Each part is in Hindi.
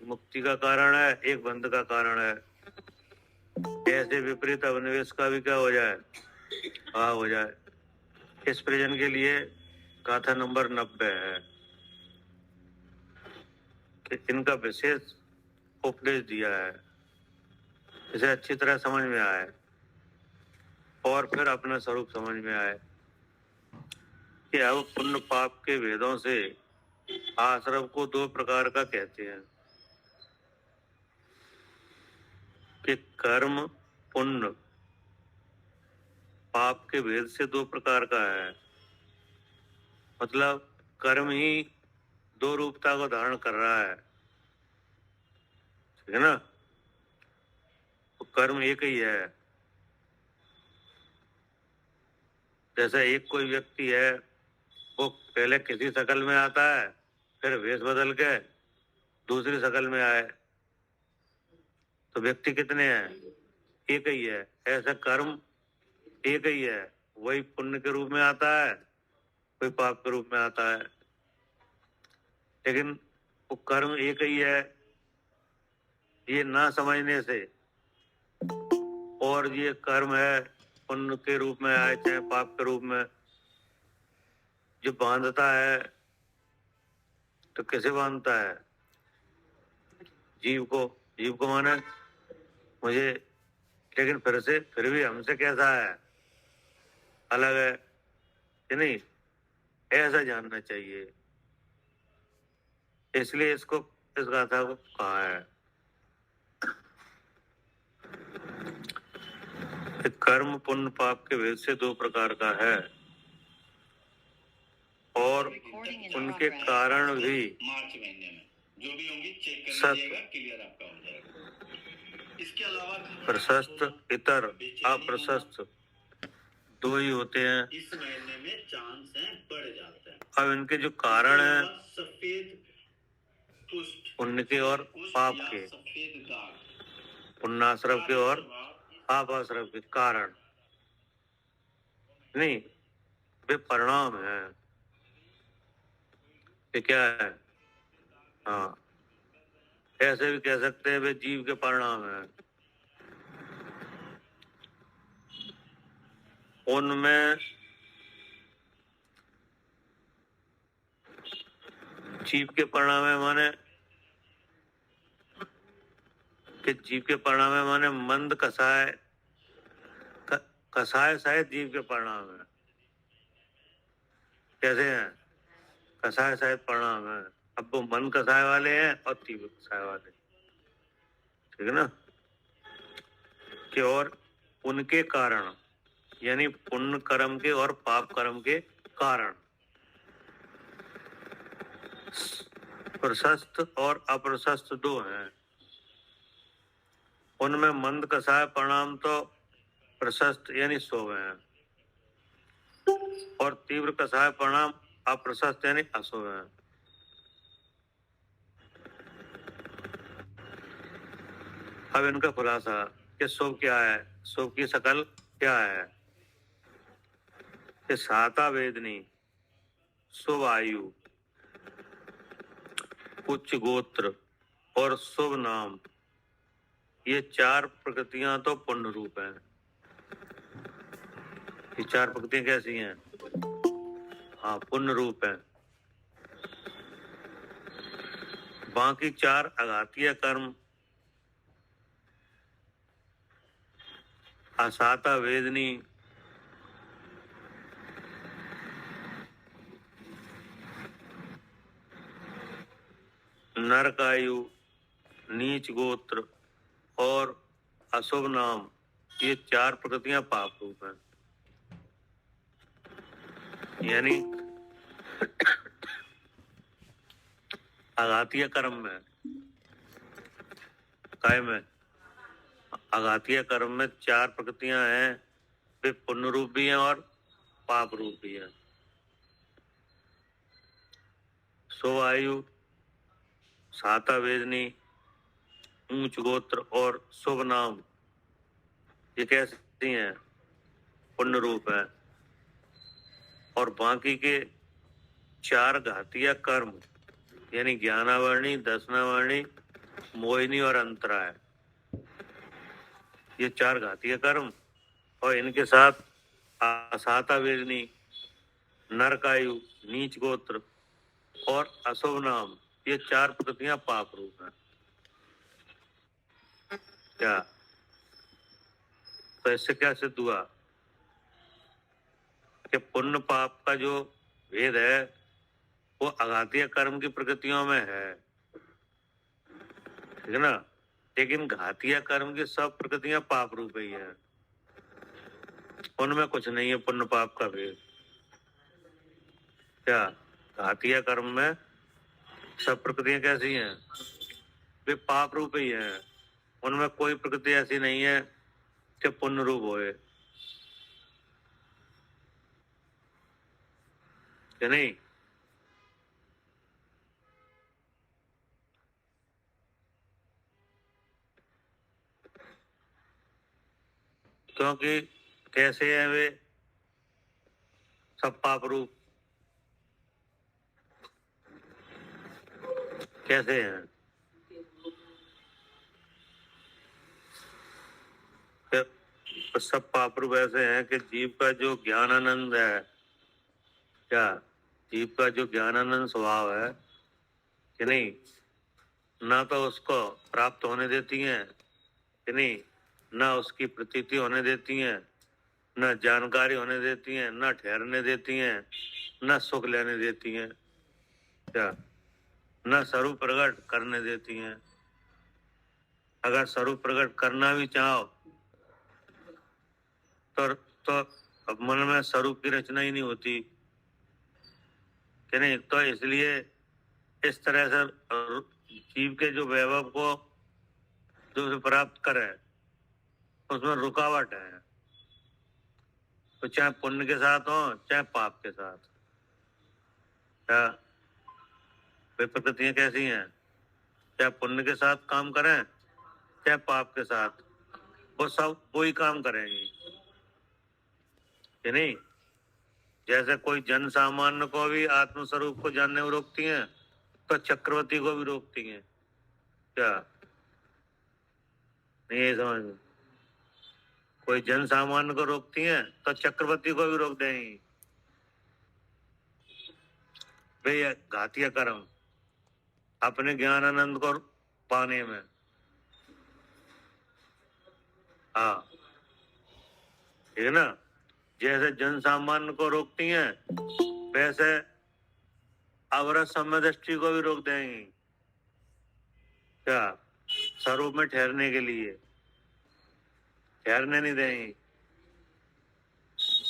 मुक्ति का कारण है, एक बंध का कारण है। ऐसे विपरीत अवनिवेश का भी क्या हो जाए, हो जाए। इस प्रयोजन के लिए गाथा नंबर 90 है कि इनका विशेष उपदेश दिया है, इसे अच्छी तरह समझ में आए और फिर अपना स्वरूप समझ में आए कि अब पुण्य पाप के भेदों से आश्रम को दो प्रकार का कहते हैं कि कर्म पुण्य पाप के भेद से दो प्रकार का है। मतलब कर्म ही दो रूपता को धारण कर रहा है, ठीक है ना। तो कर्म एक ही है। जैसे एक कोई व्यक्ति है, वो पहले किसी शकल में आता है, फिर वेश बदल के दूसरी शकल में आए, तो व्यक्ति कितने हैं, एक ही है। ऐसा कर्म एक ही है, वही पुण्य के रूप में आता है, कोई पाप के रूप में आता है, लेकिन वो कर्म एक ही है। ये ना समझने से और ये कर्म है पुण्य के रूप में आए चाहे पाप के रूप में, जो बांधता है तो कैसे बांधता है, जीव को माने मुझे, लेकिन फिर भी हमसे कैसा है, अलग है कि नहीं, ऐसा जानना चाहिए। इसलिए इसको, इस गाथा को कहा है कि कर्म पुण्य पाप के भेद से दो प्रकार का है और उनके कारण भी मार्च महीने में जो भी होंगी चेक कर सत लीजिएगा, क्लियर आपका हो जाएगा। इसके अलावा प्रशस्त इतर अप्रशस्त दो ही होते हैं। इस महीने में चांस हैं बढ़ जाते हैं। अब इनके जो कारण है सफेद पुष्ट, पुण्य के और पाप के, सफेद दाग, पुण्याश्रव के और पापाश्रव के कारण नहीं, वे परिणाम है। ये क्या है, हाँ ऐसे भी कह सकते हैं वे जीव के परिणाम है। उनमें जीव के परिणाम है माने कि जीव के परिणाम है माने मंद कसाय कसाय शायद जीव के परिणाम है। कैसे हैं, कसाय शायद परिणाम है। अब वो मन कसाय वाले हैं और तीव्र कसाय वाले, ठीक है ना। कि और उनके कारण यानी पुण्य कर्म के और पाप कर्म के कारण प्रशस्त और अप्रशस्त दो हैं। उनमें मंद कसाय परिणाम तो प्रशस्त यानी 100 हैं और तीव्र कसाय परिणाम अप्रशस्त यानी 100 हैं। अब इनका खुलासा कि शुभ क्या है, शुभ की शकल क्या है कि साता वेदनी, शुभ आयु, उच्च गोत्र और शुभ नाम, ये चार प्रकृतियां तो पुण्य रूप हैं। ये चार प्रकृतियां कैसी हैं, हाँ पुण्य रूप हैं। बाकी चार अघातीय कर्म असाता वेदनी, नरकायु, नीच गोत्र और अशुभ नाम, ये चार प्रकृतियां पाप रूप हैं। यानी अघातीय कर्म में, काय में, अघातीय कर्म में चार प्रकृतियां हैं, वे पुण्य रूप भी हैं और पाप रूप भी हैं। शुभ आयु, साता वेदनी, ऊंच गोत्र और शुभ नाम, ये कैसी हैं, पुण्य रूप है। और बाकी के चार घातीय कर्म यानी ज्ञानावर्णी, दशनावर्णी मोहिनी और अंतरा है। ये 4 घातीय कर्म और इनके साथ आसाता वेदनी, नरकायु, नीच गोत्र और अशुभ नाम, ये 4 प्रकृतियां पाप रूप हैं। क्या? तो इससे क्या सिद्ध हुआ कि पुण्य पाप का जो भेद है वो अघातीय कर्म की प्रकृतियों में है, ठीक है ना। लेकिन घातीय कर्म की सब प्रकृतियां पाप रूप ही है, उनमें कुछ नहीं है पुण्य पाप का भेद। क्या? घातीय कर्म में सब प्रकृतियां कैसी हैं? वे पाप रूप ही हैं, उनमें कोई प्रकृति ऐसी नहीं है कि पुण्य रूप होए, कि नहीं। क्योंकि कैसे हैं वे सब पाप रूप? कैसे हैं? तो सब पाप रूप ऐसे हैं कि जीव का जो ज्ञानानंद है, क्या जीव का जो ज्ञानानंद स्वभाव है कि नहीं, ना तो उसको प्राप्त होने देती हैं कि नहीं, ना उसकी प्रतीति होने देती हैं, न जानकारी होने देती हैं, न ठहरने देती हैं, न सुख लेने देती हैं, क्या न स्वरूप प्रकट करने देती हैं। अगर स्वरूप प्रकट करना भी चाहो तो अब मन में स्वरूप की रचना ही नहीं होती कि नहीं। तो इसलिए इस तरह से जीव के जो वैभव को जो प्राप्त करे उसमें रुकावट है, तो चाहे पुण्य के साथ हो चाहे पाप के साथ। क्या वे प्रकृतियां कैसी हैं? चाहे पुण्य के साथ काम करें चाहे पाप के साथ, वो सब वही काम करेंगी कि नहीं। जैसे कोई जन सामान्य को भी आत्म स्वरूप को जानने में रोकती हैं तो चक्रवर्ती को भी रोकती हैं। क्या नहीं ये समझ में? कोई जन सामान्य को रोकती हैं तो चक्रवर्ती को भी रोक देंगी। वे घातीय कर्म अपने ज्ञान आनंद को पाने में। हाँ ठीक है ना। जैसे जन सामान्य को रोकती हैं वैसे अवरत सम्य दृष्टि को भी रोक देंगी। क्या स्वरूप में ठहरने के लिए ठहरने नहीं देंगी।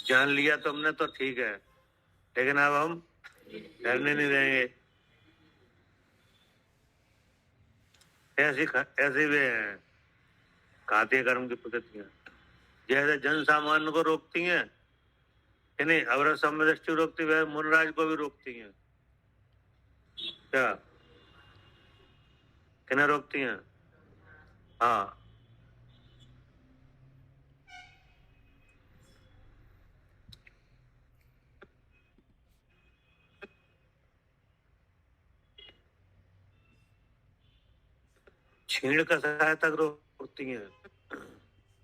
जान लिया तुमने तो ठीक है, लेकिन अब हम ठहरने नहीं देंगे। ऐसी वे हैं घातीय कर्म की प्रकृतियां। जैसे जन सामान्य को रोकती हैं कि नहीं, अवरत सम्य दृष्टि रोकती है, मुनराज को भी रोकती हैं। क्या किन्हें रोकती हैं? हाँ छीण कसाय तक रोकती हैं,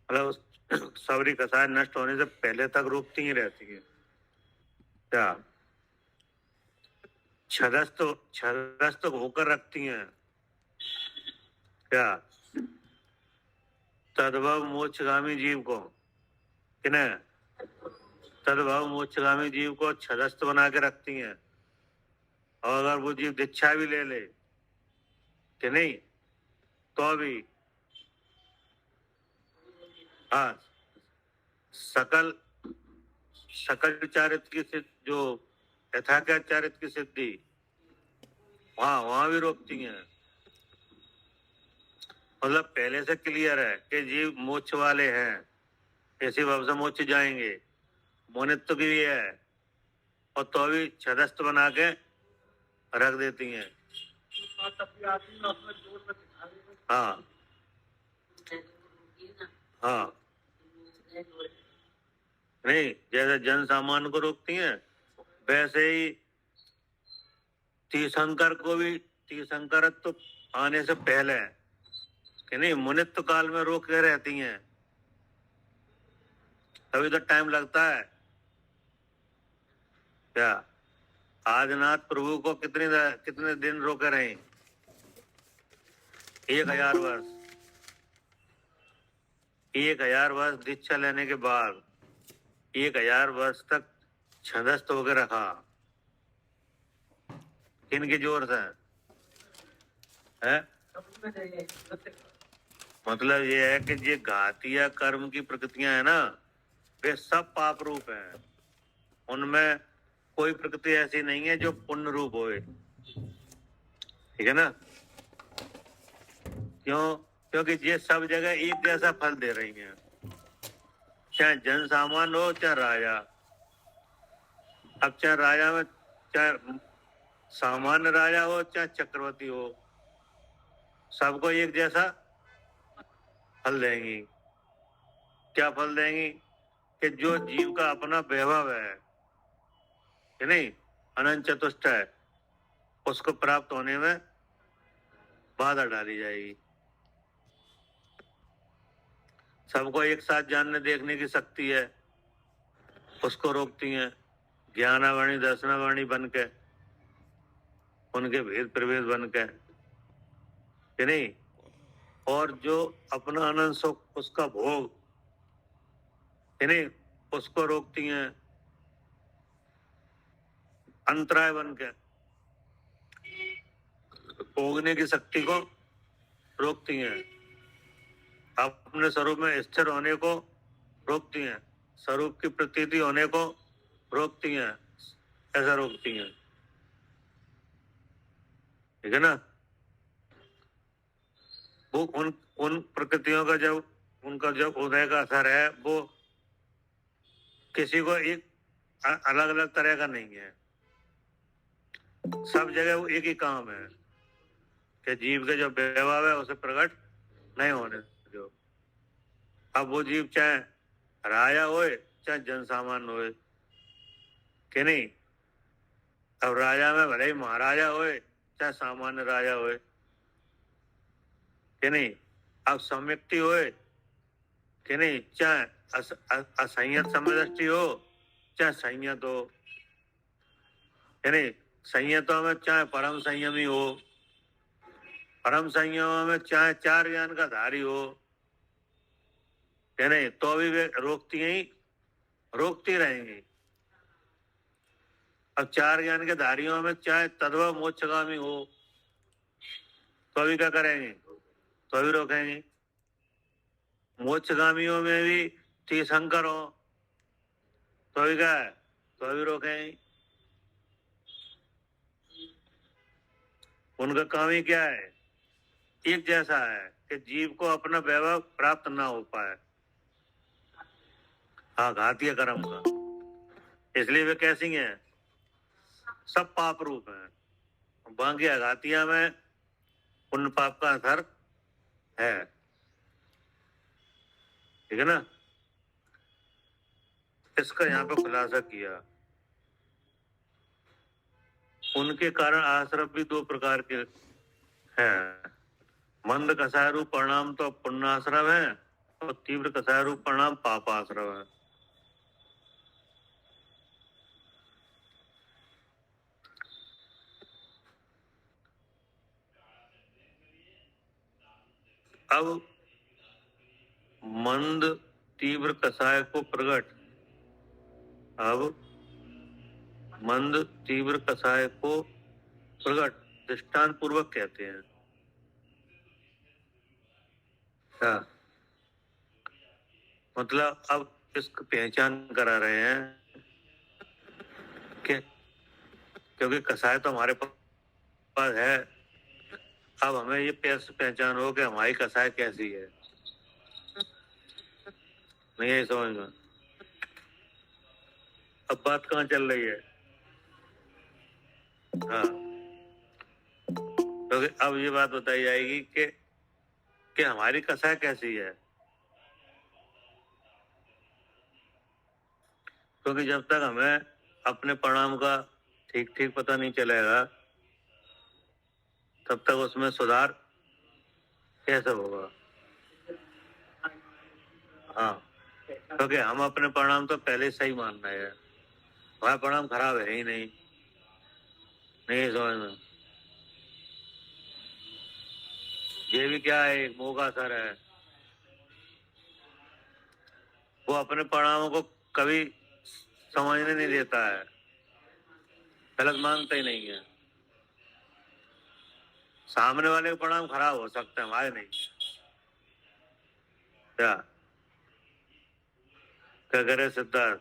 मतलब सबरी कसाय नष्ट होने से पहले तक रोकती ही रहती है। क्या छदस्त छदस्त होकर रखती हैं। क्या तद्भव मोक्षगामी जीव को, किन्हें? तद्भव मोक्षगामी जीव को छदस्त बना के रखती हैं। और अगर वो जीव दीक्षा भी ले ले कि नहीं तो भी हाँ सकल सकल चारित्र की जो यथाख्यात चारित्र की सिद्धि वहां भी रोकती हैं। मतलब पहले से क्लियर है कि जीव मोक्ष वाले हैं, इसी भाव से मोक्ष जाएंगे, मोनित्व की भी है, और तो भी छदस्त बना के रख देती हैं। हाँ हाँ नहीं, जैसे जन सामान्य को रोकती हैं वैसे ही तीर्थंकर को भी, तीर्थंकर तो आने से पहले कि नहीं, मुनित्व काल में रोक के रहती हैं, तभी तो टाइम लगता है। क्या आदिनाथ प्रभु को कितने दिन रोके रहे? 1000 वर्ष। 1000 वर्ष दीक्षा लेने के बाद 1000 वर्ष तक छंदस्त होकर रखा। किनकी जोर से है? मतलब ये है कि ये घातिया कर्म की प्रकृतियां है ना, वे सब पाप रूप हैं। उनमें कोई प्रकृति ऐसी नहीं है जो पुण्य रूप होए, ठीक है ना? क्यों? क्योंकि ये सब जगह एक जैसा फल दे रही हैं, चाहे जन सामान्य हो चाहे राजा। अब चाहे राजा में, चाहे सामान्य राजा हो चाहे चक्रवर्ती हो, सबको एक जैसा फल देंगी। क्या फल देंगी? कि जो जीव का अपना वैभव है कि नहीं, अनंत चतुष्ट है, उसको प्राप्त होने में बाधा डाली जाएगी। सबको एक साथ जानने देखने की शक्ति है, उसको रोकती हैं ज्ञानावाणी दर्शनावाणी बन के, उनके भेद प्रभेद बन के, कि नहीं। और जो अपना आनंद सुख उसका भोग, कि नहीं, उसको रोकती हैं, अंतराय बन के भोगने की शक्ति को रोकती हैं, अपने स्वरूप में स्थिर होने को रोकती हैं, स्वरूप की प्रतीति होने को रोकती हैं, ऐसा रोकती हैं, ठीक है ना। वो उन प्रकृतियों का जब उनका जब उदय का असर है, वो किसी को एक अलग अलग तरह का नहीं है, सब जगह वो एक ही काम है कि जीव के जो वैभव है उसे प्रकट नहीं होने जो। अब वो जीव चाहे राजा होए चाहे जन सामान्य होए, कि नहीं। अब राजा में भले ही महाराजा होए चाहे सामान्य राजा होए, कि नहीं। अब सम्यक्ति होए, कि नहीं, चाहे असंयत समदृष्टि हो चाहे संयत हो, कि नहीं। संयतों में चाहे परम संयमी हो, परम संयमों में चाहे 4 ज्ञान का धारी हो, कि नहीं, तो भी वे रोकती रहेंगी। अब 4 ज्ञान के धारियों में चाहे तद्भव मोक्षगामी हो, तो भी क्या करेंगे? तो भी रोकेंगे। मोक्षगामियों में भी तीर्थंकर हो, तो भी क्या है? तो भी रोकेंगे। उनका काम ही क्या है? एक जैसा है कि जीव को अपना वैभव प्राप्त ना हो पाए। हाँ, घातीय कर्म का, इसलिए वे कैसी हैं? सब पाप रूप हैं। बाकी अघातिया में पुण्य पाप का असर है, ठीक है ना। इसका यहाँ पे खुलासा किया। उनके कारण आश्रम भी 2 प्रकार के हैं। मंद कसाय रूप परिणाम तो पुण्याश्रम है, और तीव्र कसाय रूप परिणाम पापाश्रम है। अब मंद तीव्र कसाय को प्रकट, अब मंद तीव्र कसाय को प्रकट दृष्टांत पूर्वक कहते हैं। क्या मतलब? अब इसको पहचान करा रहे हैं कि क्योंकि कसाय तो हमारे पास है, अब हमें ये पहचान हो कि हमारी कसाय कैसी है। नहीं है समझ में? अब बात कहाँ चल रही है? हाँ, क्योंकि अब ये बात बताई जाएगी कि हमारी कसाय कैसी है। क्योंकि जब तक हमें अपने परिणाम का ठीक ठीक पता नहीं चलेगा, तब तक उसमें सुधार कैसे होगा? हाँ, क्योंकि हम अपने परिणाम तो पहले सही मान रहे हैं, हमारा परिणाम खराब है ही नहीं, नहीं समझ में। ये भी क्या है, एक मोह का असर है। वो अपने परिणामों को कभी समझने नहीं देता है, गलत मानता ही नहीं है। सामने वाले के परिणाम खराब हो सकते हैं, हमारे नहीं। क्या क्या करे सिद्धार्थ,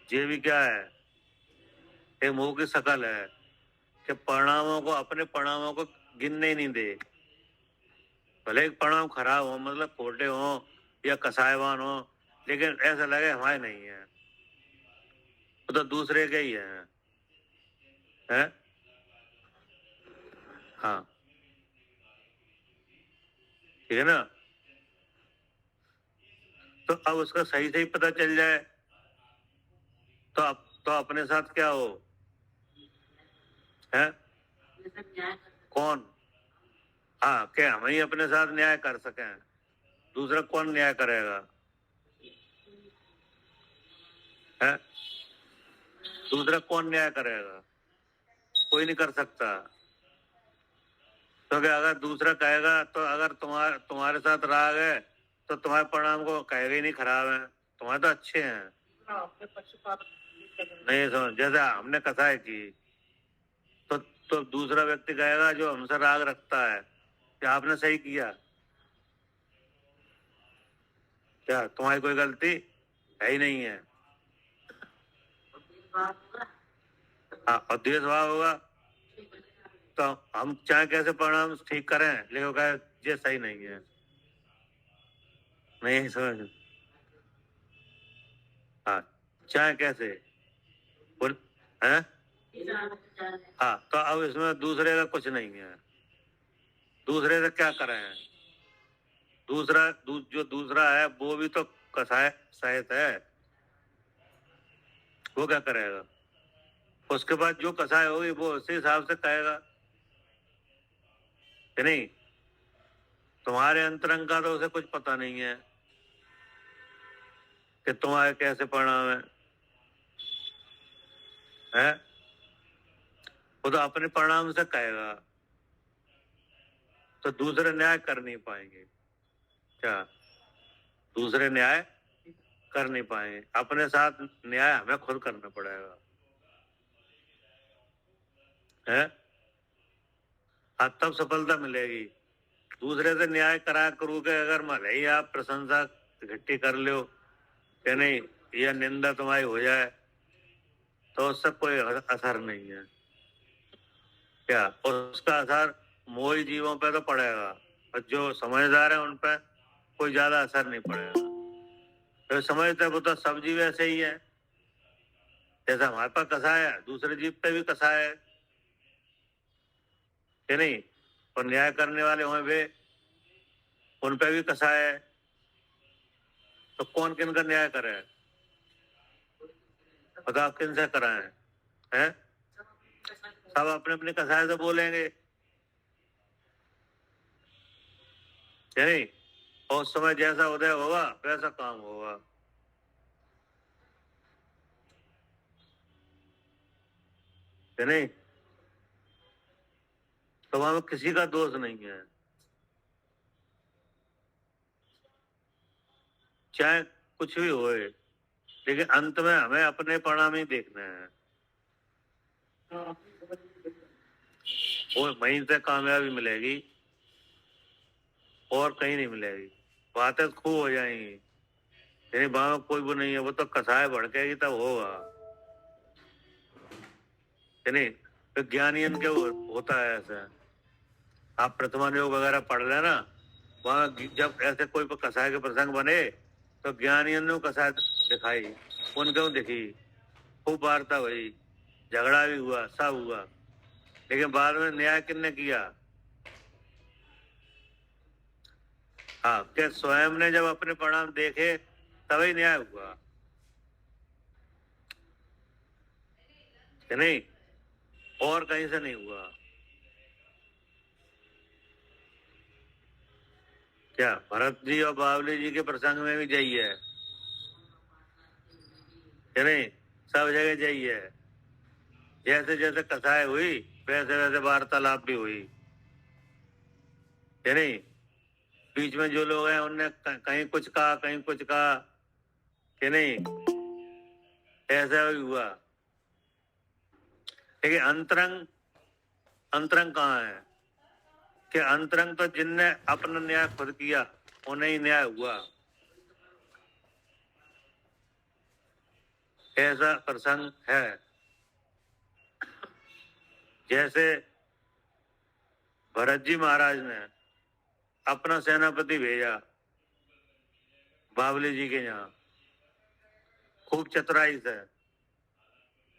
ये भी क्या है, एक मोह की शकल है कि परिणामों को, अपने परिणामों को गिनने ही नहीं दे। भले एक परिणाम खराब हो, मतलब खोटे हो या कसायवान हो, लेकिन ऐसा लगे हमारे नहीं है, वो तो दूसरे के ही है? हाँ, ठीक है ना। तो अब उसका सही सही पता चल जाए तो अपने साथ क्या हो, है कौन? हाँ, क्या हम ही अपने साथ न्याय कर सकें, दूसरा कौन न्याय करेगा, है? दूसरा कौन न्याय करेगा, कोई नहीं कर सकता। तो क्या, अगर दूसरा कहेगा तो अगर तुम्हारे साथ राग है तो तुम्हारे परिणाम को कहेगा ही नहीं खराब है, तुम्हारे तो अच्छे हैं। नहीं समझ, जैसे हमने कथाएं की तो दूसरा व्यक्ति कहेगा जो हमसे राग रखता है कि आपने सही किया, क्या तुम्हारी कोई गलती है ही नहीं है। हाँ, और द्वेष भाव होगा तो हम चाहे कैसे परिणाम ठीक करें, लेकिन वो कहे ये सही नहीं है, नहीं समझ। हाँ, चाहे कैसे बोल, है। हाँ, तो अब इसमें दूसरे का कुछ नहीं है, दूसरे से क्या करें, जो दूसरा है वो भी तो कसाय सहित है, वो क्या करेगा, उसके बाद जो कसाय होगी वो उसी हिसाब से कहेगा कि नहीं। तुम्हारे अंतरंग का तो उसे कुछ पता नहीं है कि तुम्हारे कैसे परिणाम है? वो तो अपने परिणाम से कहेगा, तो दूसरे न्याय कर नहीं पाएंगे, क्या दूसरे न्याय कर नहीं पाएंगे, अपने साथ न्याय हमें खुद करना पड़ेगा, है। हाँ, तब सफलता मिलेगी। दूसरे से न्याय करा करू के अगर भले ही आप प्रशंसा इकट्ठी कर लो कि नहीं, यह निंदा तुम्हारी हो जाए, तो उससे कोई असर नहीं है, क्या उसका असर मोही जीवों पे तो पड़ेगा, और जो समझदार है उन पे कोई ज्यादा असर नहीं पड़ेगा। तो समझते वो तो सब जीव ऐसे ही है, जैसा हमारे पास कसा है दूसरे जीव पे भी कसा है कि नहीं, और न्याय करने वाले हों वे, उन पे भी कसा है, तो कौन किन का न्याय करे, बताओ किन से कराएं, हैं? सब अपने अपने कसाय से बोलेंगे कि नहीं, और उस समय जैसा उदय होगा वैसा काम होगा, कि नहीं। तो वहां किसी का दोष नहीं है, चाहे कुछ भी होए, लेकिन अंत में हमें अपने परिणाम ही देखने हैं, वो वहीं से कामयाबी मिलेगी और कहीं नहीं मिलेगी। बातें खूब हो जाएंगी, यानी वहां कोई वो नहीं है, वो तो कसाय भड़केगी तब होगा, कि नहीं। तो ज्ञानियन के होता है ऐसा, आप प्रथमा योग वगैरह पढ़ लेना, वहां जब ऐसे कोई कसाय के प्रसंग बने तो ज्ञानियन ने कसाय दिखाई, उनको दिखी, खूब वार्ता हुई, झगड़ा भी हुआ, सब हुआ, लेकिन बाद में न्याय किसने किया? हाँ, कि स्वयं ने जब अपने परिणाम देखे तभी न्याय हुआ, कि नहीं, और कहीं से नहीं हुआ। क्या भरत जी और बावली जी के प्रसंग में भी यही है कि नहीं? सब जगह यही है। जैसे जैसे कथाएं हुई वैसे वैसे वार्तालाप भी हुई, कि नहीं? बीच में जो लोग हैं उनने कहीं कुछ कहा, कहीं कुछ कहा, कि नहीं? ऐसा भी हुआ। लेकिन अंतरंग अंतरंग कहाँ है? कि अंतरंग तो जिनने अपना न्याय खुद किया उन्हें ही न्याय हुआ। ऐसा प्रसंग है। जैसे भरत जी महाराज ने अपना सेनापति भेजा बावली जी के यहाँ, खूब चतुराई से,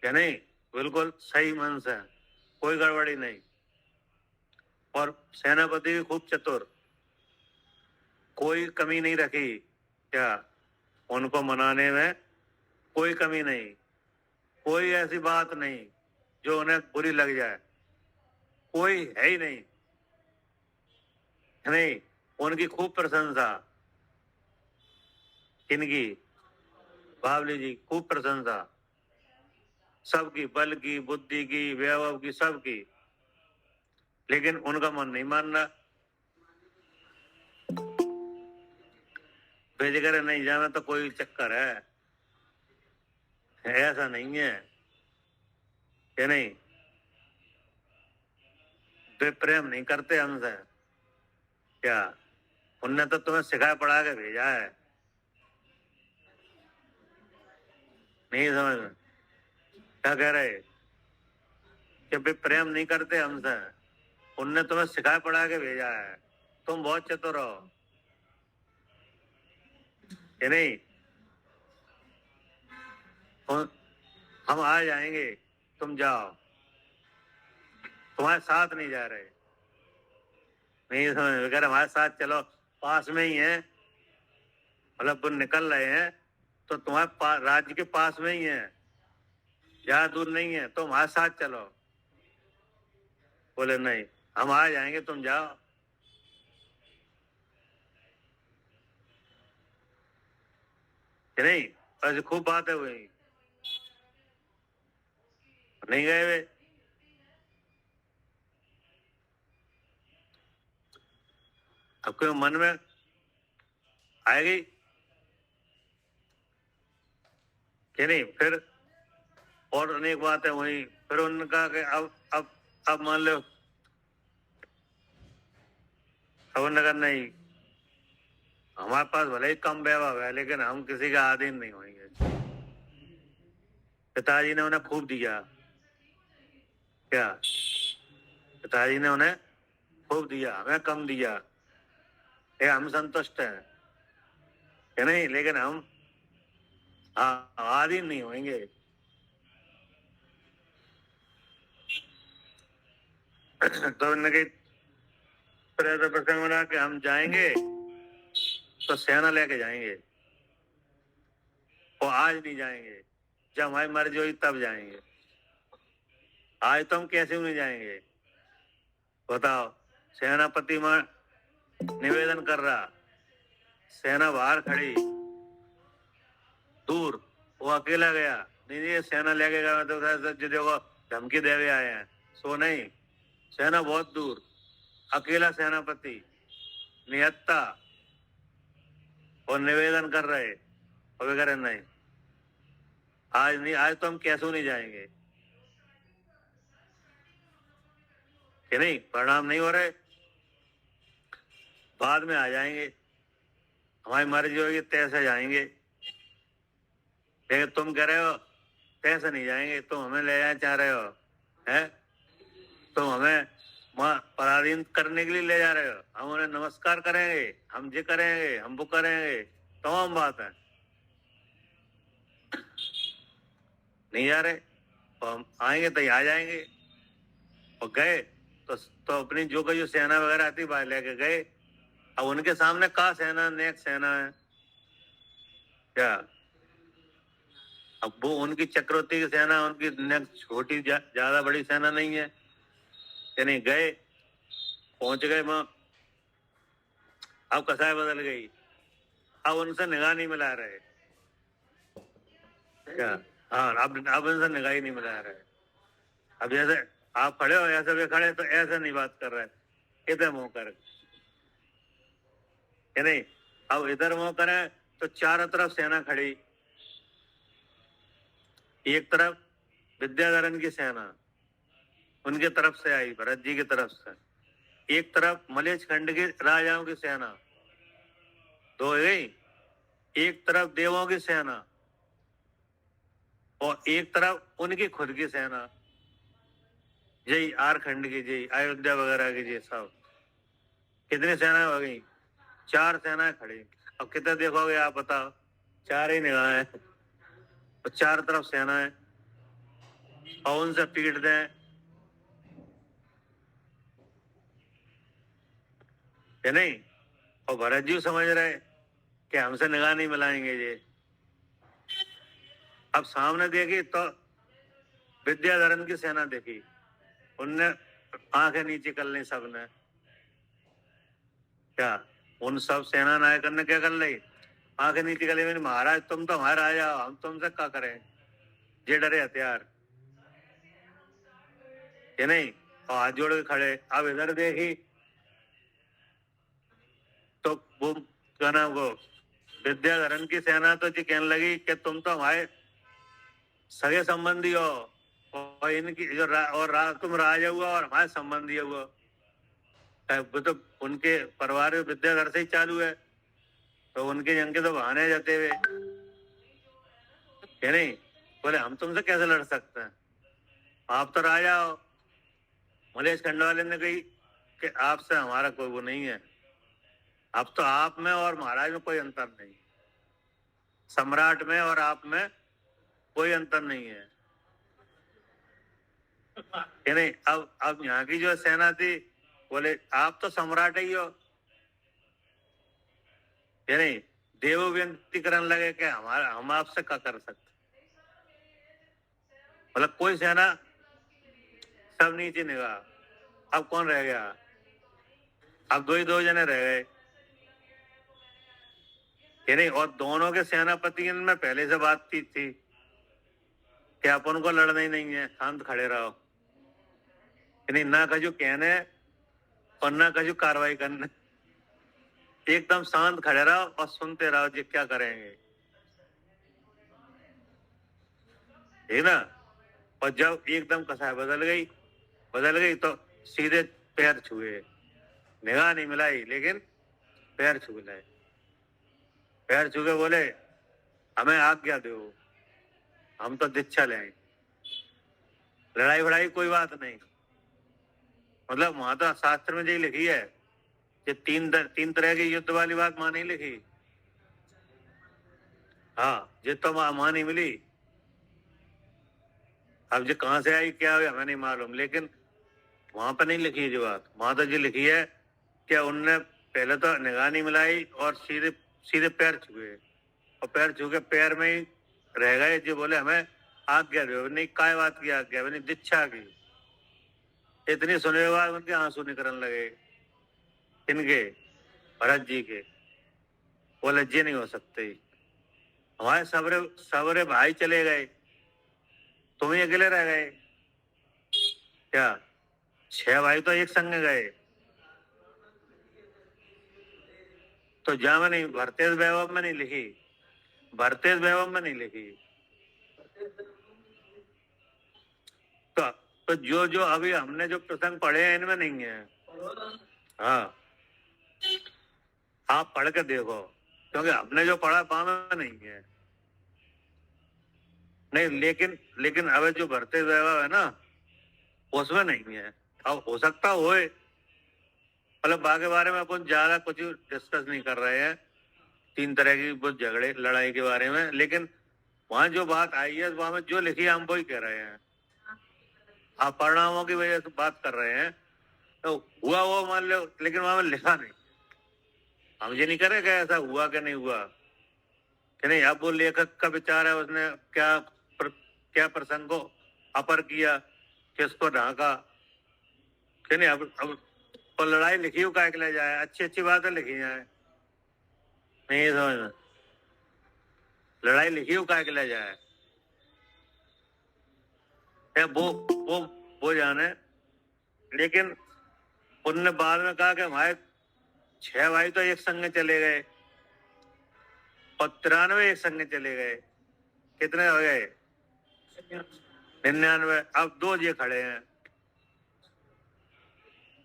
क्या नहीं? बिल्कुल सही मन से, कोई गड़बड़ी नहीं। और सेनापति भी खूब चतुर, कोई कमी नहीं रखी। क्या उनको मनाने में कोई कमी नहीं, कोई ऐसी बात नहीं जो उन्हें बुरी लग जाए, कोई है ही नहीं, है नहीं? उनकी खूब प्रशंसा, इनकी बावली जी खूब प्रशंसा, सबकी, बल की, बुद्धि की, वैभव की, सबकी। लेकिन उनका मन नहीं मान रहा। बेजगर नहीं जाना तो कोई चक्कर है, ऐसा नहीं है, कि नहीं? वे प्रेम नहीं करते हमसे। क्या उनने तो तुम्हें सिखा पढ़ा के भेजा है, नहीं समझ में? क्या कह रहे कि वे प्रेम नहीं करते हमसे, उनने तुम्हें सिखा पढ़ा के भेजा है, तुम बहुत चतुर हो, कि नहीं? हम आ जाएंगे, तुम जाओ, तुम्हारे साथ नहीं जा रहे, नहीं समझ में? कह रहे हमारे साथ चलो, पास में ही है, मतलब वो निकल रहे हैं तो तुम्हारे राज्य के पास में ही है, ज्यादा दूर नहीं है, तो हमारे साथ चलो। बोले नहीं, हम आ जाएंगे, तुम जाओ, कि नहीं? ऐसी खूब बातें हुई, नहीं गए वे। अब कोई मन में आएगी, कि नहीं? फिर और अनेक बातें हुई। फिर उन्होंने कहा कि अब मान लो, अब उन्होंने कहा नहीं, हमारे पास भले ही कम वैभव है लेकिन हम किसी का अधीन नहीं होंगे। पिताजी ने उन्हें खूब दिया, क्या पिताजी ने उन्हें खूब दिया, हमें कम दिया, ये हम संतुष्ट हैं, कि नहीं? लेकिन हम अधीन नहीं होंगे। तो उन्होंने फिर ऐसा प्रसंग बना कि हम जाएंगे तो सेना लेके जाएंगे, और आज नहीं जाएंगे, जब हमारी मर्जी होगी तब जाएंगे। आज तो हम कैसे नहीं जाएंगे, बताओ? सेनापति मां निवेदन कर रहा, सेना बाहर खड़ी, दूर, वो अकेला गया, नहीं ये सेना लेके गया तो देखो धमकी देवे आए हैं, सो नहीं, सेना बहुत दूर, अकेला सेनापति, निहत्ता, और निवेदन कर रहे, और वे कह रहे नहीं, आज नहीं, आज तो हम कैसे नहीं जाएंगे, कि नहीं? परिणाम नहीं हो रहे, बाद में आ जाएंगे, हमारी मर्जी होगी तैसे जाएंगे, लेकिन तुम कह रहे हो तैसे नहीं जाएंगे, तुम हमें ले जाना चाह रहे हो, है? तुम हमें पराधीन करने के लिए ले जा रहे हो, हम उन्हें नमस्कार करेंगे, हम ये करेंगे, हम वो करेंगे, तमाम बात है, नहीं जा रहे, तो हम आएंगे तो आ जाएंगे, और गए तो अपनी जो सेना वगैरह आती बाहर लेके गए। अब उनके सामने का सेना नेक सेना है, क्या? अब वो उनकी चक्रवर्ती की सेना, उनकी नेक छोटी ज्यादा बड़ी सेना नहीं है, कि नहीं? गए, पहुंच गए वहां, अब कसाई बदल गई, अब उनसे निगाह नहीं मिला रहे क्या? हाँ, अब उनसे निगाह ही नहीं मिला रहे। अब जैसे आप खड़े हो, ऐसे भी खड़े तो ऐसे नहीं बात कर रहे, इधर मुंह कर, है नहीं? अब इधर मुंह करें तो चारों तरफ सेना खड़ी, एक तरफ विद्याधरण की सेना उनके तरफ से आई, भरत जी की तरफ से, एक तरफ मलेच्छ खंड के राजाओं की सेना, दो हो गई, एक तरफ देवों की सेना और एक तरफ उनकी खुद की सेना, जय आर खंड की, जय अयोध्या वगैरह की, जय सब। कितनी सेनाएं हो गई? 4 सेनाएं खड़ी। अब कितने देखोगे आप बताओ? 4 ही निगाहें और 4 तरफ सेनाएं, और उनसे पीट दें, या नहीं? और भरत जी समझ रहे कि हमसे निगाह नहीं मिलाएंगे ये। अब सामने देखी तो विद्याधरण की सेना देखी, उनने आंखें नीचे कर ली सबने। क्या उन सब सेना नायकन ने क्या कर ली? आंखें नीचे कर ली, मेरे महाराज तुम तो हमारे राजा हो, हम तुमसे क्या करें, ये डरे हथियार, ये नहीं? और हाथ जोड़ के खड़े। अब इधर देखी तो वो क्या नाम, वो विद्याधरण की सेना तो जी कहने लगी कि तुम तो हमारे सगे संबंधी हो, और इनकी जो तुम राजा हुआ और हमारे संबंधी हुआ, वो तो उनके परिवार में विद्याधर से ही चालू है, तो उनके जंग के तो बहाने जाते हुए, है नहीं? बोले हम तुमसे कैसे लड़ सकते हैं, आप तो राजा हो। मलेच्छ खंड वाले ने कही कि आपसे हमारा कोई वो नहीं है, अब तो आप में और महाराज में कोई अंतर नहीं, सम्राट में और आप में कोई अंतर नहीं है, नहीं? अब यहाँ की जो सेना थी, बोले आप तो सम्राट ही हो, या नहीं? देव विनती करने लगे कि हमारा हम आपसे क्या कर सकते, मतलब कोई सेना, सब नीचे निगाह। अब कौन रह गया? अब 2 जने रह गए, या नहीं? और दोनों के सेनापति में पहले से बातचीत थी कि अपन को लड़ना ही नहीं है, शांत खड़े रहो, यानी ना कजू कहने और ना कजू कार्रवाई करने, एकदम शांत खड़े रहो और सुनते रहो जी क्या करेंगे, है ना? और जब एकदम कसाई बदल गई तो सीधे पैर छुए, निगाह नहीं मिलाई लेकिन पैर छू लाए, पैर छू के बोले हमें आज्ञा दो, हम तो दीक्षा लें, लड़ाई वड़ाई कोई बात नहीं। मतलब वहां तो शास्त्र में यही लिखी है कि तीन तरह की युद्ध वाली बात मां नहीं लिखी। हाँ, ये तो मां नहीं मिली, अब जो कहां से आई क्या हुई हमें नहीं मालूम, लेकिन वहां पर नहीं लिखी जो बात, वहां तो जो लिखी है कि उनने पहले तो निगाह नहीं मिलाई और सीधे सीधे पैर छुए, और पैर छू के पैर में ही रह गए, जो बोले हमें आज्ञा दो, नहीं काय बात की आज्ञा, नहीं दीक्षा की। इतनी सुने के बाद उनके आंसू निकलने लगे, इनके भरत जी के, बोले जी नहीं हो सकते, हमारे सबरे सबरे भाई चले गए, तुम ही अकेले रह गए क्या? 6 भाई तो एक संग गए, तो जा में नहीं, भरतेज वैभव में नहीं लिखी, भरतेज वैभव में नहीं लिखी। तो जो जो अभी हमने जो प्रसंग पढ़े हैं इनमें नहीं है। हाँ, आप पढ़ के देखो, क्योंकि हमने जो पढ़ा वहां नहीं है, नहीं, लेकिन अब जो भरतेज वैभव है ना उसमें नहीं है। अब हो सकता होए, मतलब बाकी बारे में अपन ज्यादा कुछ डिस्कस नहीं कर रहे हैं, 3 तरह की बहुत झगड़े लड़ाई के बारे में, लेकिन वहां जो बात आई है वहां में जो लिखी है हम वही कह रहे हैं, आप परिणामों की वजह से बात कर रहे हैं, तो हुआ वो मान लो, लेकिन वहां में लिखा नहीं, हम ये नहीं करें कि ऐसा हुआ कि नहीं हुआ कि नहीं। अब वो लेखक का विचार है, उसने क्या प्रसंग को अपर किया, किसको ढांका कि नहीं। अब और लड़ाई लिखी हो क्या ले जाए, अच्छी अच्छी बातें लिखी जाए, नहीं समझ, लड़ाई लिखी हो काय के ले जाए है, वो जाने। लेकिन उनने बाद में कहा कि हमारे 6 भाई तो एक संग चले गए और 93 एक संग चले गए, कितने हो गए? 99। अब 2 ये खड़े हैं,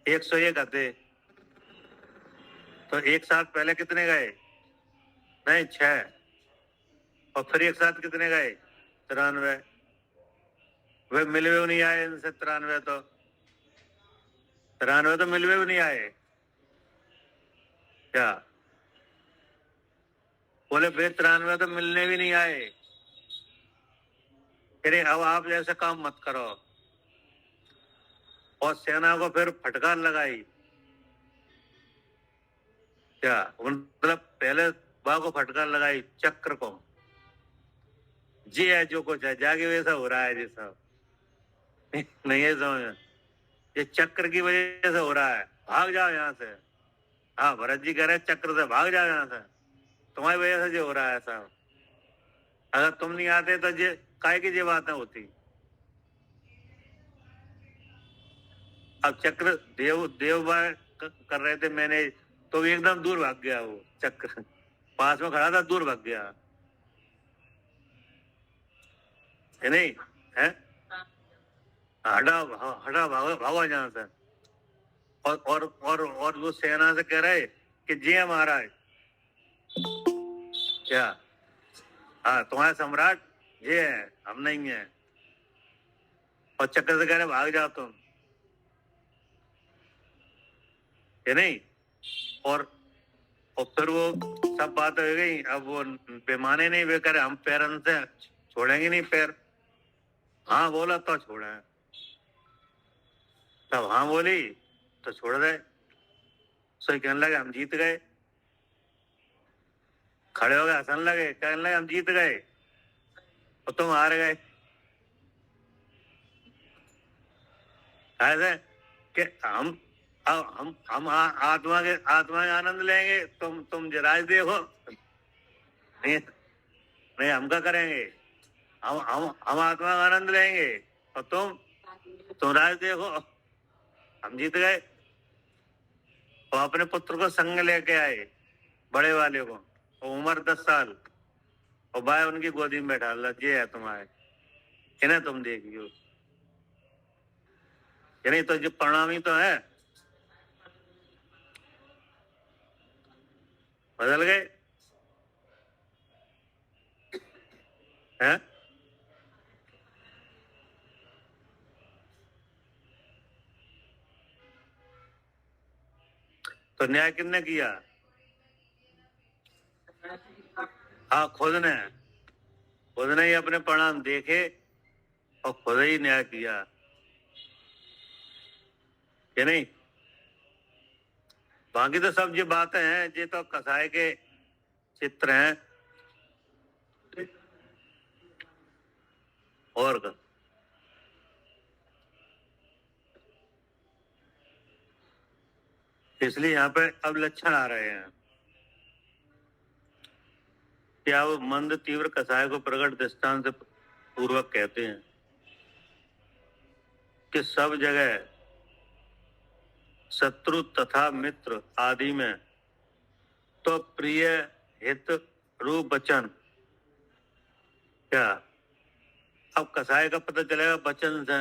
101 आते तो एक साथ पहले कितने गए? नहीं 6, और फिर एक साथ कितने गए? 93। वे मिलवे भी नहीं आए इनसे, 93 तो मिलवे भी नहीं आए क्या? बोले भाई 93 तो मिलने भी नहीं आए। अरे अब आप जैसे काम मत करो, और सेना को फिर फटकार लगाई क्या? मतलब पहले बा को फटकार लगाई, चक्र को, जी है जो कुछ है जाके वैसा हो रहा है जी साहब। नहीं है समझ, ये चक्र की वजह से हो रहा है, भाग जाओ यहाँ से। हाँ भरत जी कह रहे चक्र से भाग जाओ यहाँ से, तुम्हारी वजह से जो हो रहा है साहब। अगर तुम नहीं आते तो ये काय की ये बातें होती। अब चक्र देव कर रहे थे मैंने, तो एकदम दूर भाग गया वो चक्र, पास में खड़ा था दूर भाग गया है नहीं है? हटा हटा भागो भागो यहाँ से। और वो सेना से कह रहे कि जी महाराज क्या, हाँ तुम्हारे सम्राट ये है, हम नहीं है। और चक्कर से कह रहे भाग जाओ तुम, है नहीं? और फिर वो सब बात हो गई। अब वो बेमाने नहीं, वे करे हम पैरन से छोड़ेंगे नहीं पैर। हाँ बोला तो छोड़ा, तब हाँ बोली तो छोड़ दे। सो कहने लगे हम जीत गए, खड़े हो गए हंसने लगे, कहने लगे हम जीत गए और तुम हार गए। ऐसे कि हम आत्मा के आनंद लेंगे, तुम जराज देखो। नहीं नहीं, हम क्या करेंगे? हम आत्मा का आनंद लेंगे और तुम राज देखो। हम जीत गए और अपने पुत्र को संग लेके आए, बड़े वाले को, उम्र 10 साल, और भाई उनकी गोदी में बैठा ला, ये है तुम्हारे, इन्हें तुम देखियो। नहीं तो जो प्रणामी तो है, बदल गए हैं। तो न्याय किसने किया? हाँ खुद ने ही अपने परिणाम देखे और खुद ही न्याय किया, कि नहीं? बाकी तो सब ये बातें हैं, ये तो कसाई के चित्र हैं और का। इसलिए यहाँ पे अब लक्षण आ रहे हैं। क्या वो मंद तीव्र कसाय को प्रकट दृष्टांत से पूर्वक कहते हैं कि सब जगह शत्रु तथा मित्र आदि में तो प्रिय हित रूप वचन। क्या अब कसाय का पता चलेगा वचन से,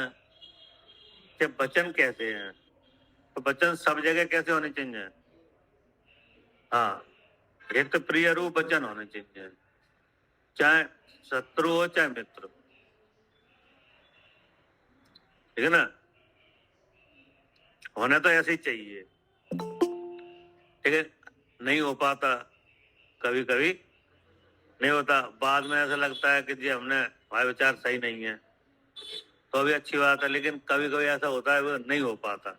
कि वचन कैसे हैं, तो वचन सब जगह कैसे होने चाहिए? हाँ हित प्रिय रूप वचन होने चाहिए, चाहे शत्रु हो चाहे मित्र, ठीक है ना? होना तो ऐसे ही चाहिए, ठीक है? नहीं हो पाता, कभी कभी नहीं होता, बाद में ऐसा लगता है कि जी हमने, हमारे विचार सही नहीं है, तो भी अच्छी बात है, लेकिन कभी कभी ऐसा होता है वो नहीं हो पाता,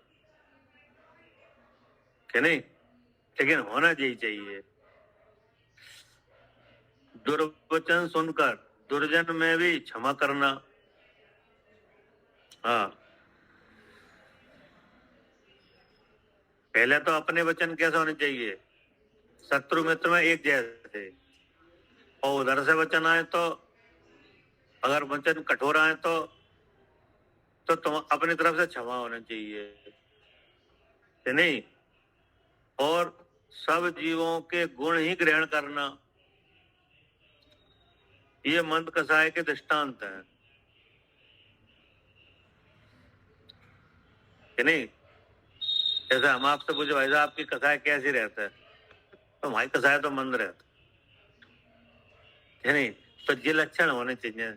कि नहीं? लेकिन होना यही चाहिए। दुर्वचन सुनकर दुर्जन में भी क्षमा करना। हाँ पहले तो अपने वचन कैसे होने चाहिए? शत्रु मित्र में एक जैसे, और उधर से वचन आए तो अगर वचन कठोर आए तो तुम अपनी तरफ से क्षमा होना चाहिए कि नहीं। और सब जीवों के गुण ही ग्रहण करना, ये मंद कसाय के दृष्टांत है कि नहीं। जैसे हम आपसे पूछे भाई साहब आपकी कसाय कैसी रहता है, तो हमारी कसाय तो मंद रहता है नहीं। तो ये लक्षण होने चाहिए।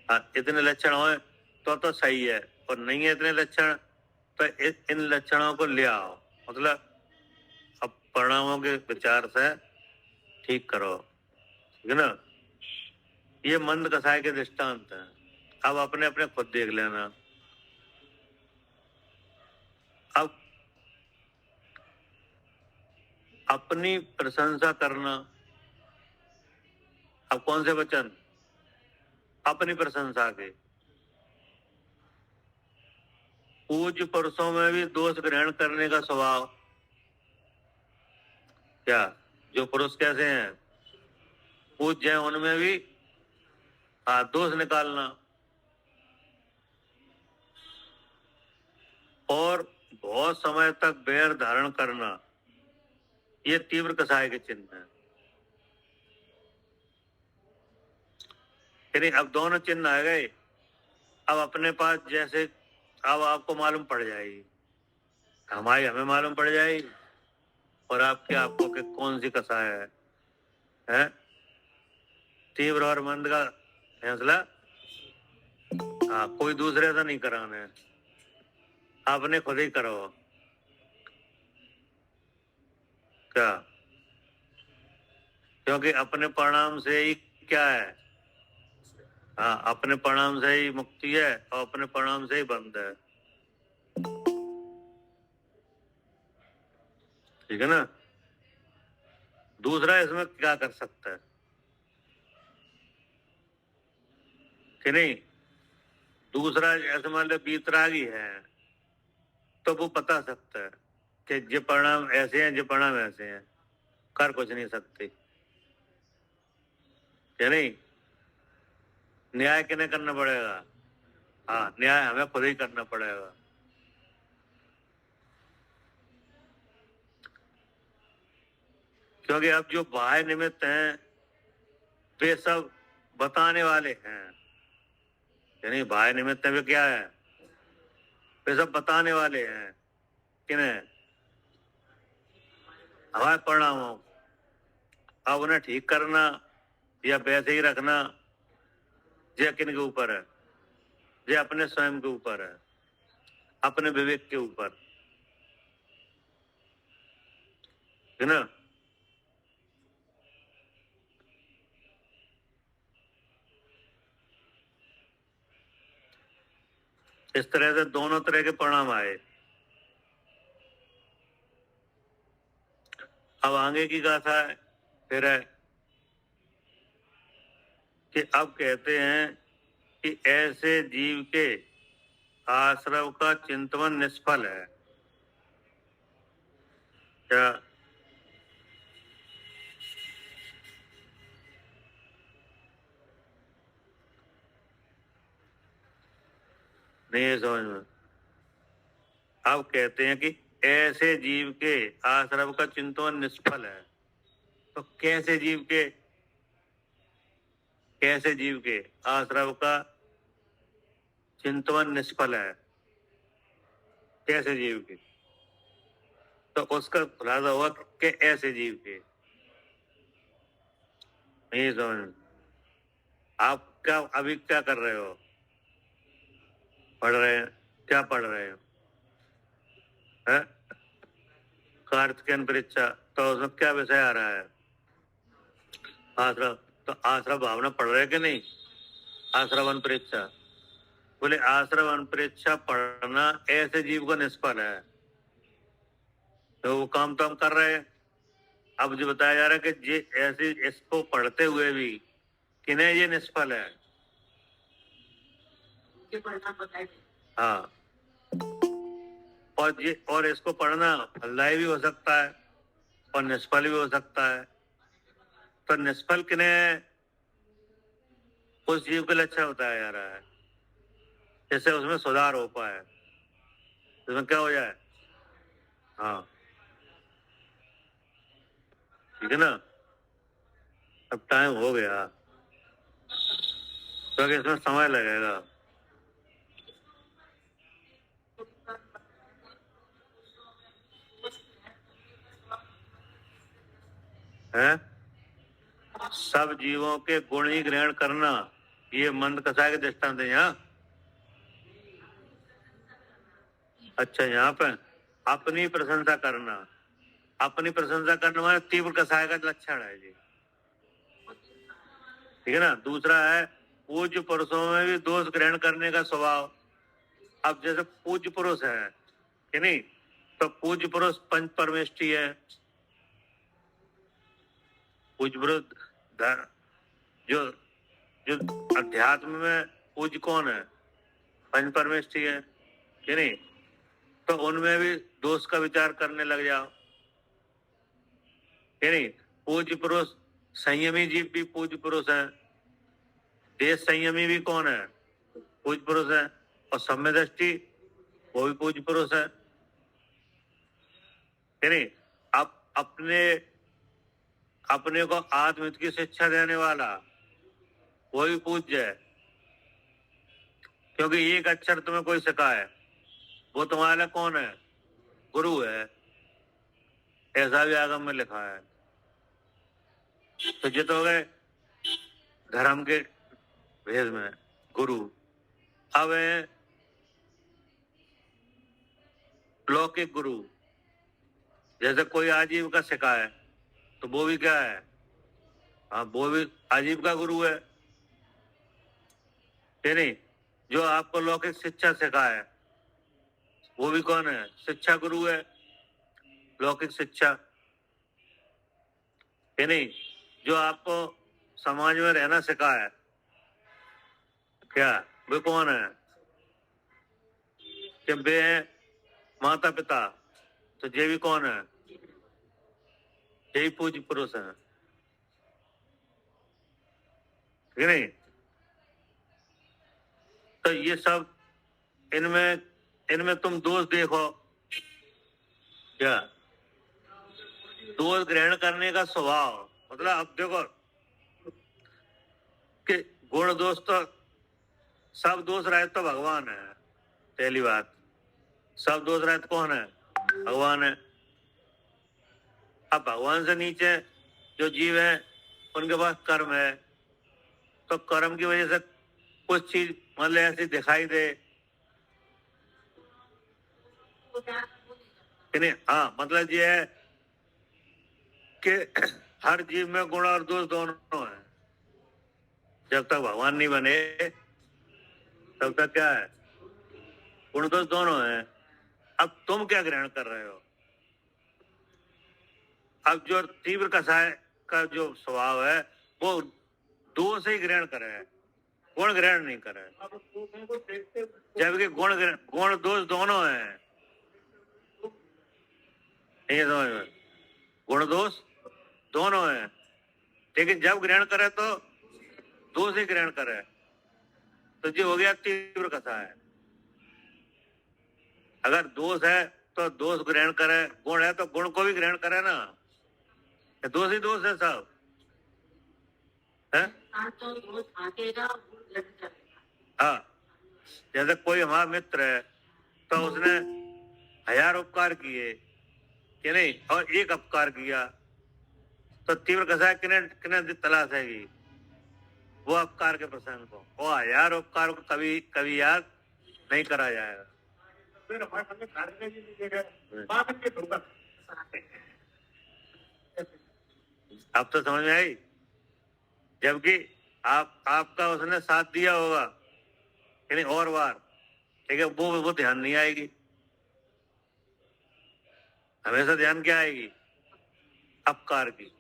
हाँ, इतने लक्षण हो तो सही है, और नहीं है इतने लक्षण तो इन लक्षणों को ले आओ, मतलब अब परिणामों के विचार से ठीक करो, ठीक है ना। ये मंद कसाय के दृष्टांत है। अब अपने अपने खुद देख लेना। अब अपनी प्रशंसा करना, अब कौन से वचन, अपनी प्रशंसा के। पूज्य पुरुषों में भी दोष ग्रहण करने का स्वभाव, क्या जो पुरुष कैसे हैं पूज्य हैं उनमें भी दोष निकालना, और बहुत समय तक बैर धारण करना, ये तीव्र कसाय के चिन्ह है। यानी अब दोनों चिन्ह आ गए। अब अपने पास जैसे अब आपको मालूम पड़ जाएगी, हमें मालूम पड़ जाएगी, और आपको कि कौन सी कसाय है? तीव्र और मंद का फैसला कोई दूसरे से नहीं कराना है, आपने खुद ही करो। क्या? क्योंकि अपने परिणाम से ही क्या है, अपने परिणाम से ही मुक्ति है और अपने परिणाम से ही बंध है, ठीक है ना। दूसरा इसमें क्या कर सकता है कि नहीं। दूसरा ऐसे मान लो बीतरागी है तो वो बता सकता है कि ये परिणाम ऐसे हैं, ये परिणाम ऐसे हैं, कर कुछ नहीं सकते कि नहीं। न्याय किन्हें करना पड़ेगा? न्याय हमें खुद ही करना पड़ेगा। क्योंकि अब जो बाह्य निमित्त हैं वे सब बताने वाले हैं, यानी बाह्य निमित्त वे क्या है, वे सब बताने वाले हैं किन्हें, हमारे परिणामों। अब उन्हें ठीक करना या वैसे ही रखना ये किन के ऊपर है, ये अपने स्वयं के ऊपर है, अपने विवेक के ऊपर, है ना। इस तरह से दोनों तरह के परिणाम आए। अब आगे की गाथा है फिर है कि अब कहते हैं कि ऐसे जीव के आश्रव का चिंतन निष्फल है। क्या? नहीं है समझ में। अब कहते हैं कि ऐसे जीव के आश्रव का चिंतन निष्फल है। तो कैसे जीव के आश्रव का चिंतन निष्फल है, कैसे जीव के? तो उसका खुलासा हुआ कि ऐसे जीव के। नहीं समझ में। आप क्या अभी क्या कर रहे हो? पढ़ रहे हैं। क्या पढ़ रहे हो? कार्तिकेयन परीक्षा, तो उसमें क्या विषय आ रहा है? आश्रव। तो आश्रव भावना पढ़ रहे कि नहीं? आश्रवन परीक्षा, बोले आश्रवन परीक्षा पढ़ना ऐसे जीव को निष्फल है। तो वो काम तो हम कर रहे हैं। अब जो बताया जा रहा है कि ये ऐसे इसको पढ़ते हुए भी किन्हें ये निष्फल है। हाँ, और इसको पढ़ना फलदायी भी हो सकता है और निष्फल भी हो सकता है। तो निष्फल किन्हें उस जीव के लिए अच्छा बताया जा रहा है जैसे उसमें सुधार हो पाए, उसमें क्या हो जाए। हाँ ठीक है ना। अब टाइम हो गया तो इसमें समय लगेगा। है सब जीवों के गुण ही ग्रहण करना, ये मंद कसाय के दृष्टांत है यहाँ। अच्छा यहाँ पे अपनी प्रशंसा करना, अपनी प्रशंसा करना माने तीव्र कसाय का लक्षण है जी, ठीक है ना। दूसरा है पूज्य पुरुषों में भी दोष ग्रहण करने का स्वभाव। अब जैसे पूज्य पुरुष है कि नहीं, तो पूज्य पुरुष पंच परमेष्टि है। पूज्य पुरुष जो जो अध्यात्म में पूज्य कौन है, पंच परमेष्टि है कि नहीं। तो उनमें भी दोष का विचार करने लग जाओ कि नहीं। पूज्य पुरुष संयमी जीव भी पूज्य पुरुष है, देश संयमी भी कौन है, पूज्य पुरुष है। और सम्य दृष्टि वो भी पूज्य पुरुष है कि नहीं। अब अपने को आत्महित की शिक्षा देने वाला वो भी पूज्य है, क्योंकि एक अक्षर तुम्हें कोई सिखाए वो तुम्हारे कौन है, गुरु है। ऐसा भी आगम में लिखा है। तो जित हो गए धर्म के भेद में गुरु। अब है लौकिक गुरु, जैसे कोई आजीविका सिखाए तो वो भी क्या है, हाँ वो भी आजीविका गुरु है कि नहीं। जो आपको लौकिक शिक्षा सिखाए वो भी कौन है, शिक्षा गुरु है, लौकिक शिक्षा कि नहीं। जो आपको समाज में रहना सिखाए क्या, वे कौन है, कि वे हैं माता पिता। तो ये भी कौन है, यही पूज्य पुरुष है ठीक नहीं। तो ये सब इनमें तुम दोष देखो क्या, दोष ग्रहण करने का स्वभाव। मतलब अब देखो कि गुण दोष तो सब दोष रहित तो भगवान है, पहली बात। सब दोष रहित कौन है, भगवान है। अब भगवान से नीचे जो जीव है उनके पास कर्म है, तो कर्म की वजह से कुछ चीज मतलब ऐसी दिखाई दे कि नहीं। हाँ मतलब ये है कि हर जीव में गुण और दोष दोनों है। जब तक भगवान नहीं बने तब तक क्या है, गुण दोष दोनों है। अब तुम क्या ग्रहण कर रहे हो। अब जो तीव्र कसाय का जो स्वभाव है वो दोष ही ग्रहण करे है, गुण ग्रहण नहीं करे, जबकि गुण दोष दोनों है। नहीं समझ में, गुण दोष दोनों है, लेकिन जब ग्रहण करे तो दोष ही ग्रहण करे, तो ये हो गया तीव्र कथा है। अगर दोष है तो दोष ग्रहण करे, गुण है तो गुण को भी ग्रहण करे ना, दोष ही दोष है सब है। हाँ जैसे कोई हमारा मित्र है तो उसने 1000 उपकार किए कि नहीं और एक अपकार किया, तो तीव्र कथा किने किने तलाश है वो अपकार के प्रसंग को, वो 1000 उपकार को कभी याद नहीं करा जाएगा। अब तो समझ में आई। जबकि आपका उसने साथ दिया होगा कि नहीं और बार, ठीक है, वो ध्यान नहीं आएगी। हमेशा ध्यान क्या आएगी, अपकार की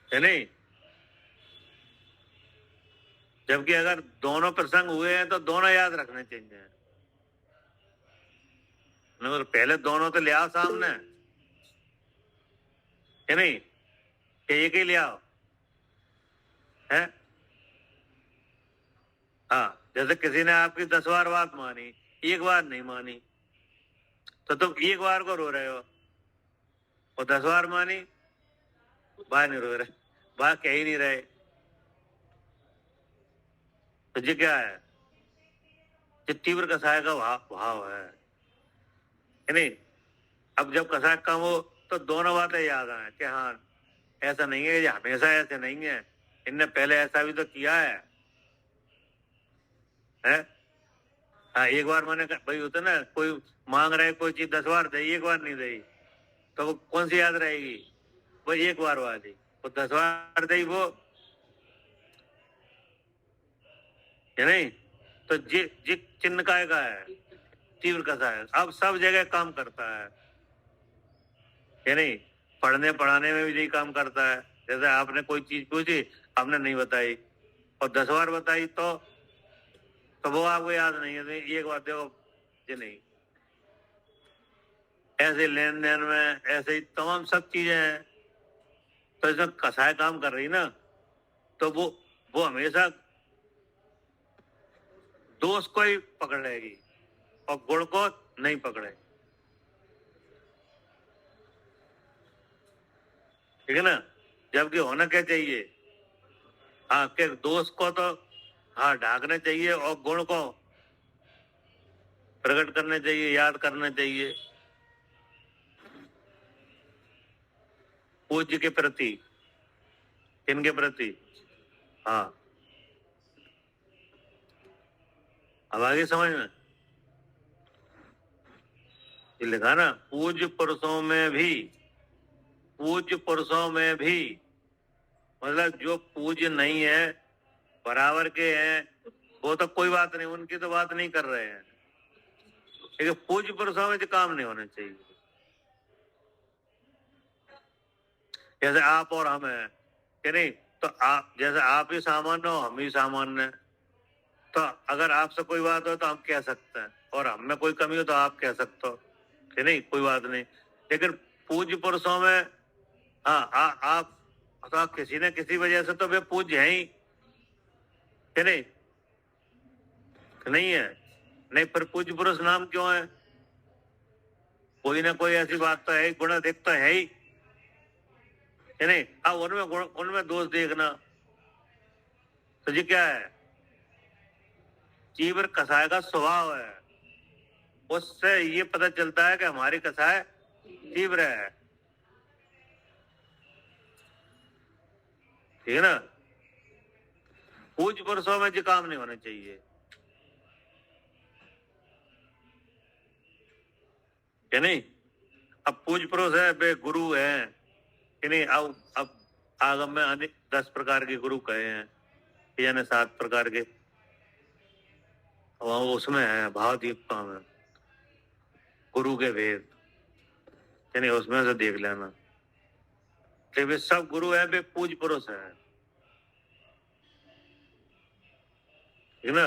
है नहीं। जबकि अगर दोनों प्रसंग हुए हैं तो दोनों याद रखने चाहिए। नहीं बोले पहले दोनों तो ले आओ सामने, है नहीं, कि एक ही ले आओ है। हाँ, जैसे किसी ने आपकी 10 बार बात मानी, एक बार नहीं मानी, तो तुम एक बार को रो रहे हो, और 10 बार मानी, बाहर नहीं रो रहे, बाहर कह ही नहीं रहे। तो ये क्या है? ये तीव्र कसाय का भाव है नहीं। अब जब कसाय कम हो तो दोनों बातें याद आए कि हाँ, ऐसा नहीं है, ये हमेशा ऐसे नहीं है, इनने पहले ऐसा भी तो किया है। हाँ, एक बार मैंने भाई होता ना, कोई मांग रहे कोई चीज 10 बार दे, एक बार नहीं दे, तो वो कौन सी याद रहेगी? वो एक बार वाली, वो 10 बार दे वो, है नहीं। तो जी चिन्ह काय का है, तीव्र कसाय, अब सब जगह काम करता है नहीं। पढ़ने पढ़ाने में भी यही काम करता है। जैसे आपने कोई चीज पूछी, आपने नहीं बताई, और 10 बार बताई, तो वो आपको याद नहीं है, तो एक बार देखो जी नहीं। ऐसे लेन देन में ऐसे ही तमाम सब चीजें हैं। तो इसमें कसाय काम कर रही ना, तो वो हमेशा दोष को ही पकड़ेगी और गुण को नहीं पकड़ेगी, ठीक है ना। जबकि होना क्या चाहिए, हाँ, के दोष को तो हाँ ढाकने चाहिए और गुण को प्रकट करने चाहिए, याद करने चाहिए। पूज्य के प्रति, किनके प्रति? हाँ, अब आगे समझ में ये लिखा ना, पूज्य पुरुषों में भी, पूज्य पुरुषों में भी, मतलब जो पूज्य नहीं है, बराबर के हैं, वो तो कोई बात नहीं, उनकी तो बात नहीं कर रहे हैं, लेकिन पूज्य पुरुषों में जो काम नहीं होने चाहिए। जैसे आप और हम हैं कि नहीं, तो आप जैसे आप ही सामान्य हो, हम ही सामान्य हैं, तो अगर आपसे कोई बात हो तो हम कह सकते हैं, और हम में कोई कमी हो तो आप कह सकते हो कि नहीं, कोई बात नहीं। लेकिन पूज्य पुरुषों में हाँ, आप तो किसी न किसी वजह से तो वे पूज्य हैं ही, कि नहीं? नहीं है, नहीं, पर पूज्य पुरुष नाम क्यों है? कोई ना कोई ऐसी बात तो है, गुण अधिक तो है ही, कि नहीं। अब उनमें गुण, उनमें दोष देखना, तो ये क्या है? तीव्र कसाय का स्वभाव है, उससे ये पता चलता है कि हमारी कसाय तीव्र है, ठीक है ना। पूज्य पुरुषों में जो काम नहीं होना चाहिए, कि नहीं। अब पूज्य पुरुष है, वे गुरु है, कि नहीं। अब आगम में अनेक 10 प्रकार के गुरु कहे हैं, यानी 7 प्रकार के, वहां उसमें है भावदीप्ता में गुरु के भेद, यानी उसमें से देख लेना कि वे सब गुरु है, वे पूज्य पुरुष है, ठीक ना।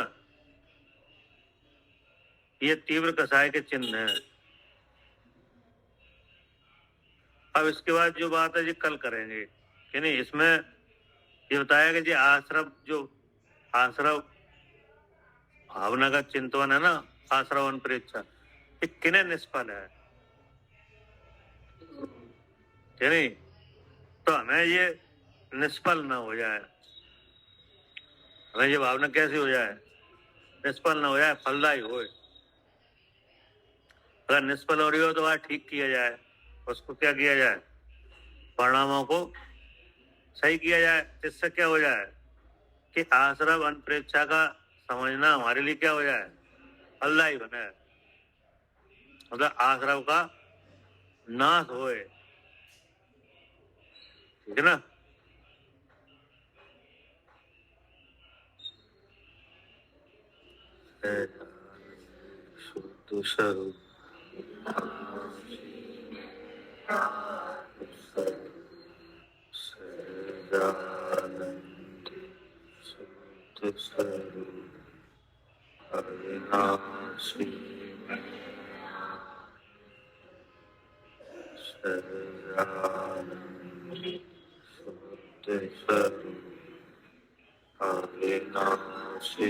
ये तीव्र कसाय के चिन्ह है। अब इसके बाद जो बात है, ये कल करेंगे, कि नहीं। इसमें ये बताया कि जो आश्रव, जो आश्रव भावना का चिंतन है ना, आश्रवन परीक्षा, ये किन्हें निष्फल है, कि नहीं। तो हमें ये निष्फल ना हो जाए, हमें ये भावना कैसी हो जाए, निष्फल ना हो जाए, फलदायी हो। अगर निष्फल हो रही हो तो वह ठीक किया जाए, उसको क्या किया जाए, परिणामों को सही किया जाए। इससे क्या हो जाए कि आश्रव अनपेक्षा का समझना हमारे लिए क्या हो जाए, फलदायी बने, मतलब आश्रव का नाश होए, ठीक है ना। शुद्ध स्वरूप सदानंद शुद्ध स्वरूप अविनाशी अविनाशी